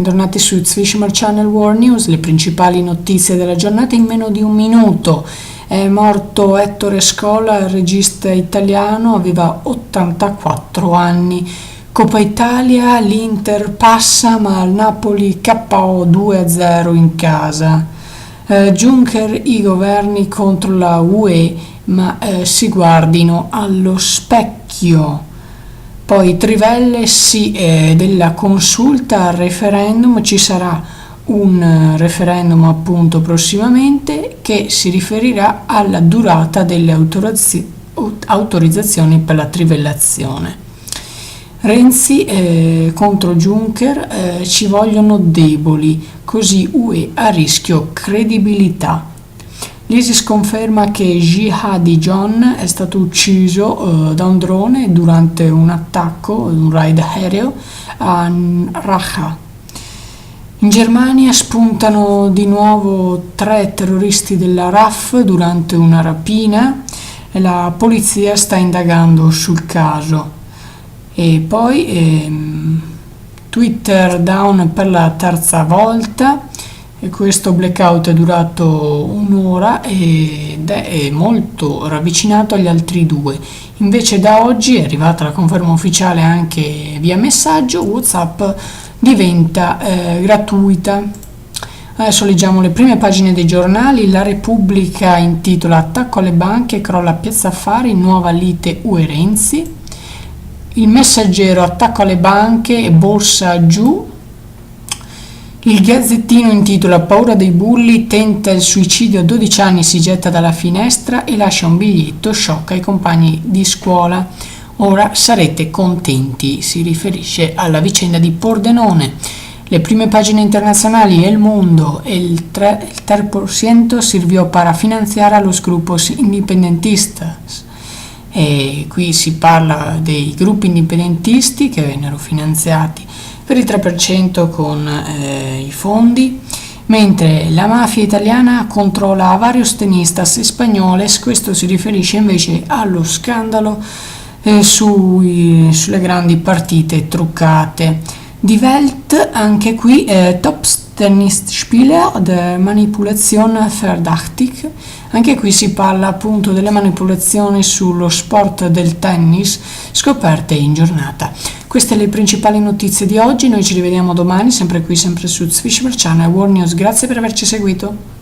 bentornati su Zwischen Channel World News, le principali notizie della giornata in meno di un minuto. È morto Ettore Scola, il regista italiano, aveva 84 anni. Coppa Italia, l'Inter passa ma il Napoli KO 2-0 in casa. Juncker, i governi contro la UE, ma si guardino allo specchio. Poi Trivelle, sì, della consulta al referendum, ci sarà un referendum appunto prossimamente che si riferirà alla durata delle autorizzazioni per la trivellazione. Renzi contro Juncker, ci vogliono deboli, così UE a rischio credibilità. L'ISIS conferma che Jihadi John è stato ucciso da un drone durante un attacco, un raid aereo a Raqqa. In Germania spuntano di nuovo 3 terroristi della RAF durante una rapina e la polizia sta indagando sul caso. E poi Twitter down per la terza volta. E questo blackout è durato un'ora ed è molto ravvicinato agli altri 2. Invece da oggi è arrivata la conferma ufficiale anche via messaggio, WhatsApp diventa gratuita. Adesso leggiamo le prime pagine dei giornali. La Repubblica intitola Attacco alle banche, crolla Piazza Affari, nuova lite UE Renzi. Il Messaggero, attacco alle banche, borsa giù. Il Gazzettino intitola Paura dei bulli, tenta il suicidio a 12 anni, si getta dalla finestra e lascia un biglietto, sciocca i compagni di scuola. Ora sarete contenti, si riferisce alla vicenda di Pordenone. Le prime pagine internazionali, El Mundo, il 3% sirvió para financiar a los grupos independentistas. E qui si parla dei gruppi indipendentisti che vennero finanziati per il 3% con i fondi, mentre la mafia italiana controlla varios tenistas spagnoles. Questo si riferisce invece allo scandalo sulle grandi partite truccate. Die Welt, anche qui Top-Tennisspieler der Manipulation verdächtig. Anche qui si parla appunto delle manipolazioni sullo sport del tennis scoperte in giornata. Queste le principali notizie di oggi, noi ci rivediamo domani sempre qui, sempre su Zwischen Channel World News. Grazie per averci seguito.